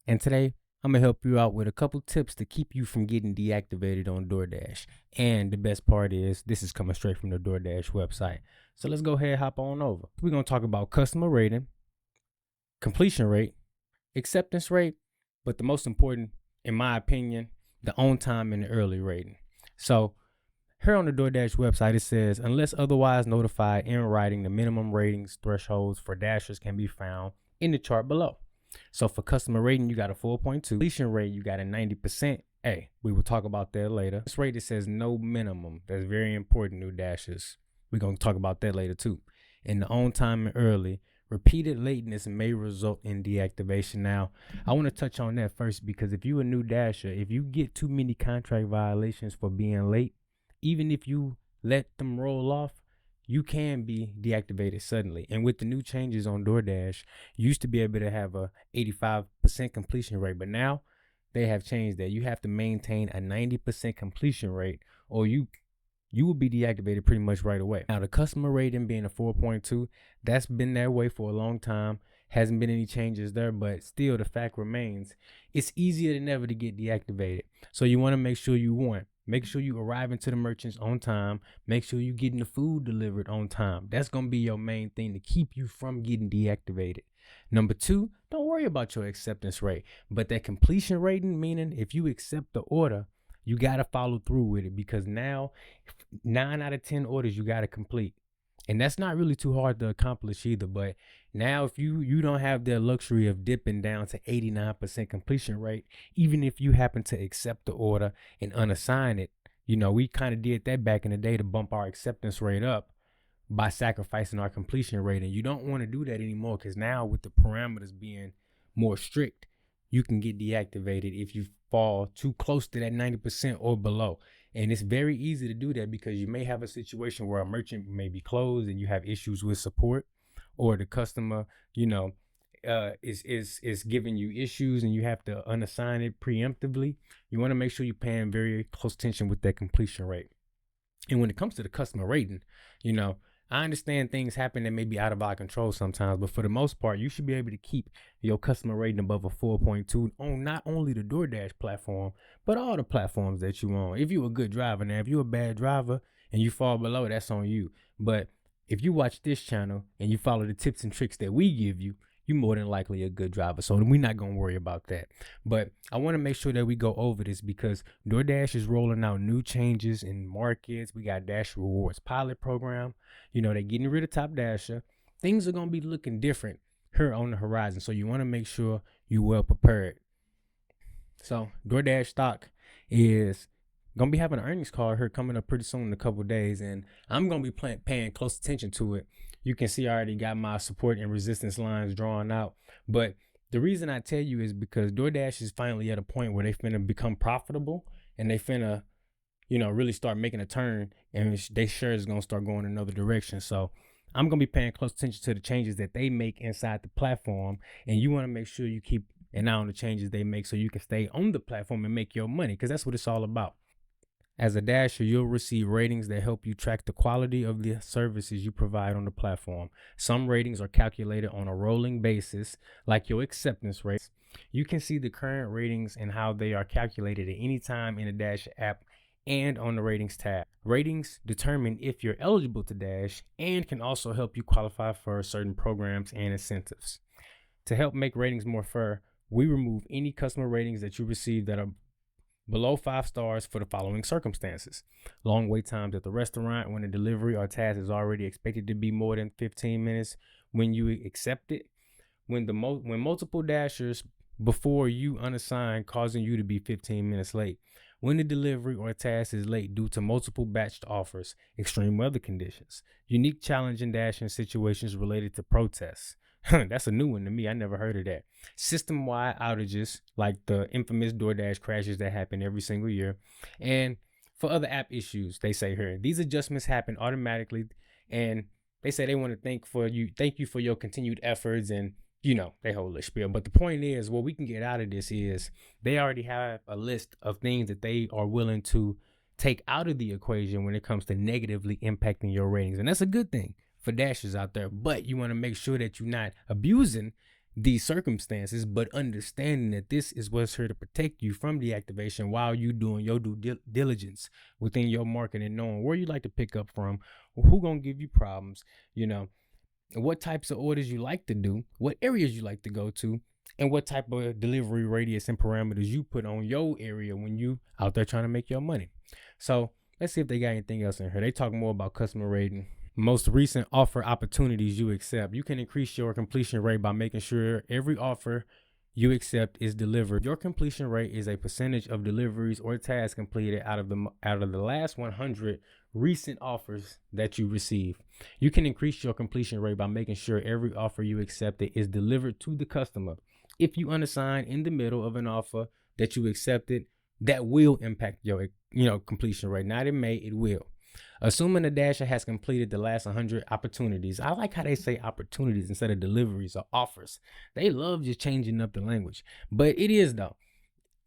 And today I'm gonna help you out with a couple tips to keep you from getting deactivated on DoorDash. And the best part is this is coming straight from the DoorDash website. So let's go ahead and hop on over. We're gonna talk about customer rating, completion rate, acceptance rate, but the most important, in my opinion, the on time and the early rating. So here on the DoorDash website, it says, unless otherwise notified in writing, the minimum ratings thresholds for Dashers can be found in the chart below. So for customer rating, you got a 4.2. Completion rate, you got a 90%. Hey, we will talk about that later. This rate, it says no minimum. That's very important, new Dashers. We're going to talk about that later too. And the on time and early, repeated lateness may result in deactivation. Now, I want to touch on that first because if you're a new Dasher, if you get too many contract violations for being late, even if you let them roll off, you can be deactivated suddenly. And with the new changes on DoorDash, you used to be able to have a 85% completion rate, but now they have changed that. You have to maintain a 90% completion rate or you will be deactivated pretty much right away. Now, the customer rating being a 4.2, that's been that way for a long time. Hasn't been any changes there, but still the fact remains, it's easier than ever to get deactivated. So you want to make sure make sure you arriving to the merchants on time. Make sure you getting the food delivered on time. That's going to be your main thing to keep you from getting deactivated. Number two, don't worry about your acceptance rate, but that completion rating, meaning if you accept the order, you got to follow through with it because now 9 out of 10 orders you got to complete. And that's not really too hard to accomplish either. But now if you don't have the luxury of dipping down to 89% completion rate, even if you happen to accept the order and unassign it, we kind of did that back in the day to bump our acceptance rate up by sacrificing our completion rate. And you don't want to do that anymore because now with the parameters being more strict, you can get deactivated if you fall too close to that 90% or below. And it's very easy to do that because you may have a situation where a merchant may be closed and you have issues with support, or the customer, is giving you issues and you have to unassign it preemptively. You want to make sure you're paying very close attention with that completion rate. And when it comes to the customer rating, I understand things happen that may be out of our control sometimes, but for the most part, you should be able to keep your customer rating above a 4.2 on not only the DoorDash platform, but all the platforms that you own. If you're a good driver, now, if you're a bad driver and you fall below, that's on you. But if you watch this channel and you follow the tips and tricks that we give you, you're more than likely a good driver. So we're not going to worry about that. But I want to make sure that we go over this because DoorDash is rolling out new changes in markets. We got Dash Rewards pilot program. They're getting rid of Top Dasher. Things are going to be looking different here on the horizon. So you want to make sure you're well prepared. So DoorDash stock is going to be having an earnings call here coming up pretty soon in a couple of days. And I'm going to be paying close attention to it. You can see I already got my support and resistance lines drawn out. But the reason I tell you is because DoorDash is finally at a point where they finna become profitable and they finna, really start making a turn, and they sure is going to start going another direction. So I'm going to be paying close attention to the changes that they make inside the platform. And you want to make sure you keep an eye on the changes they make so you can stay on the platform and make your money, because that's what it's all about. As a Dasher, you'll receive ratings that help you track the quality of the services you provide on the platform. Some ratings are calculated on a rolling basis, like your acceptance rates. You can see the current ratings and how they are calculated at any time in the Dash app and on the ratings tab. Ratings determine if you're eligible to Dash and can also help you qualify for certain programs and incentives. To help make ratings more fair, we remove any customer ratings that you receive that are below 5 stars for the following circumstances: long wait times at the restaurant when a delivery or task is already expected to be more than 15 minutes when you accept it, when multiple Dashers before you unassigned causing you to be 15 minutes late, when the delivery or task is late due to multiple batched offers, extreme weather conditions, unique challenging dashing situations related to protests. That's a new one to me. I never heard of that. System-wide outages, like the infamous DoorDash crashes that happen every single year. And for other app issues, they say here, these adjustments happen automatically. And they say they want to thank you for your continued efforts, and they hold the spiel. But the point is, what we can get out of this is they already have a list of things that they are willing to take out of the equation when it comes to negatively impacting your ratings. And that's a good thing for Dashers out there, but you want to make sure that you're not abusing these circumstances, but understanding that this is what's here to protect you from deactivation while you doing your due diligence within your market and knowing where you like to pick up from, who gonna give you problems, you know, what types of orders you like to do, what areas you like to go to, and what type of delivery radius and parameters you put on your area when you out there trying to make your money. So let's see if they got anything else in here. They talk more about customer rating. Most recent offer opportunities you accept. You can increase your completion rate by making sure every offer you accept is delivered. Your completion rate is a percentage of deliveries or tasks completed out of the last 100 recent offers that you receive. You can increase your completion rate by making sure every offer you accepted is delivered to the customer. If you unassign in the middle of an offer that you accepted, that will impact your completion rate. Not it may, it will. Assuming the dasher has completed the last 100 opportunities. I like how they say opportunities instead of deliveries or offers. They love just changing up the language. But it is though.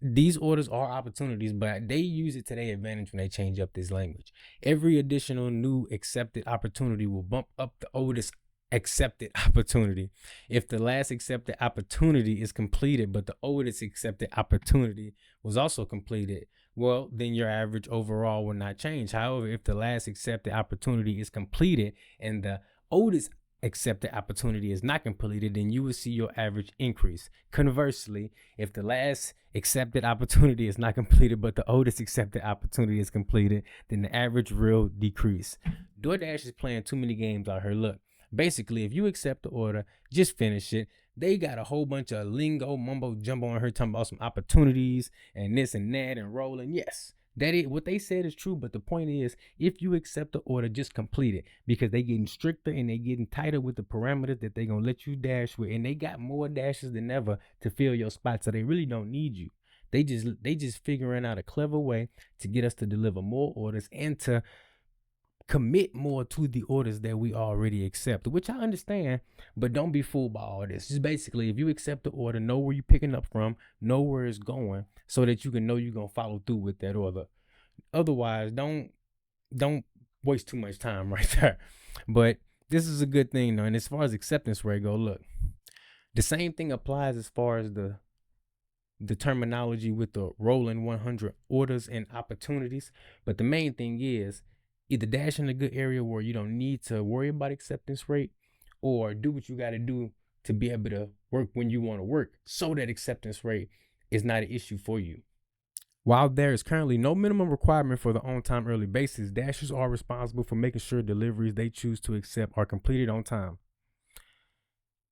These orders are opportunities, but they use it to their advantage when they change up this language. Every additional new accepted opportunity will bump up the oldest accepted opportunity. If the last accepted opportunity is completed, but the oldest accepted opportunity was also completed, well, then your average overall will not change. However, if the last accepted opportunity is completed and the oldest accepted opportunity is not completed, then you will see your average increase. Conversely, if the last accepted opportunity is not completed, but the oldest accepted opportunity is completed, then the average will decrease. DoorDash is playing too many games out here. Look, basically, if you accept the order, just finish it. They got a whole bunch of lingo, mumbo jumbo on her talking about some opportunities and this and that and rolling. Yes, that is what they said is true. But the point is, if you accept the order, just complete it, because they getting stricter and they getting tighter with the parameters that they gonna let you dash with, and they got more dashes than ever to fill your spot. So they really don't need you. They just figuring out a clever way to get us to deliver more orders and to commit more to the orders that we already accept, which I understand, but don't be fooled by all this. Just basically, if you accept the order, know where you're picking up from, know where it's going, so that you can know you're gonna follow through with that order. Otherwise, don't waste too much time right there. But this is a good thing though. And as far as acceptance rate go, look, the same thing applies as far as the terminology with the rolling 100 orders and opportunities. But the main thing is either dash in a good area where you don't need to worry about acceptance rate, or do what you got to do to be able to work when you want to work, so that acceptance rate is not an issue for you. While there is currently no minimum requirement for the on-time early basis, dashers are responsible for making sure deliveries they choose to accept are completed on time.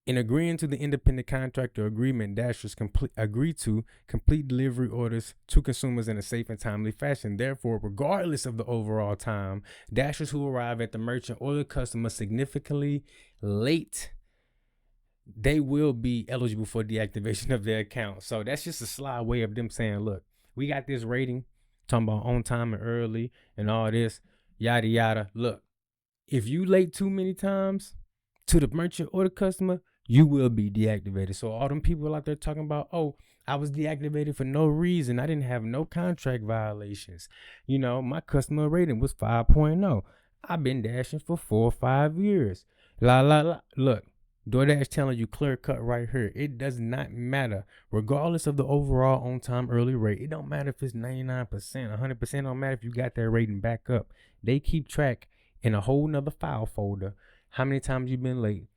In agreeing to the independent contractor agreement, dashers agree to complete delivery orders to consumers in a safe and timely fashion. Therefore, regardless of the overall time, dashers who arrive at the merchant or the customer significantly late, they will be eligible for deactivation of their account. So that's just a sly way of them saying, look, we got this rating, talking about on time and early and all this, yada, yada. Look, if you late too many times to the merchant or the customer, you will be deactivated. So all them people out there talking about, oh, I was deactivated for no reason, I didn't have no contract violations, my customer rating was 5.0. I've been dashing for 4 or 5 years. Look, DoorDash telling you clear cut right here. It does not matter, regardless of the overall on time early rate. It don't matter if it's 99%, 100%. Don't matter if you got that rating back up. They keep track in a whole nother file folder how many times you've been late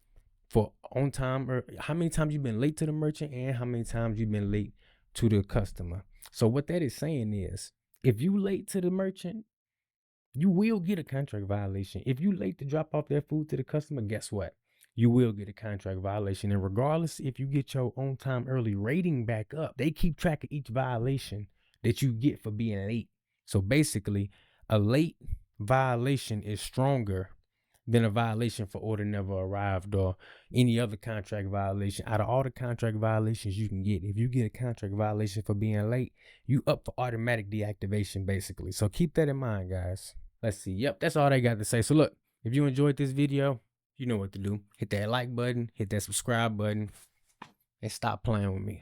for on time, or how many times you've been late to the merchant, and how many times you've been late to the customer. So what that is saying is, if you late to the merchant, you will get a contract violation. If you late to drop off their food to the customer, guess what? You will get a contract violation. And regardless if you get your on time early rating back up, they keep track of each violation that you get for being late. So basically, a late violation is stronger than a violation for order never arrived or any other contract violation. Out of all the contract violations you can get, if you get a contract violation for being late, you up for automatic deactivation basically. So keep that in mind, guys. Let's see. Yep, that's all they got to say. So look, if you enjoyed this video, you know what to do. Hit that like button, hit that subscribe button, and stop playing with me.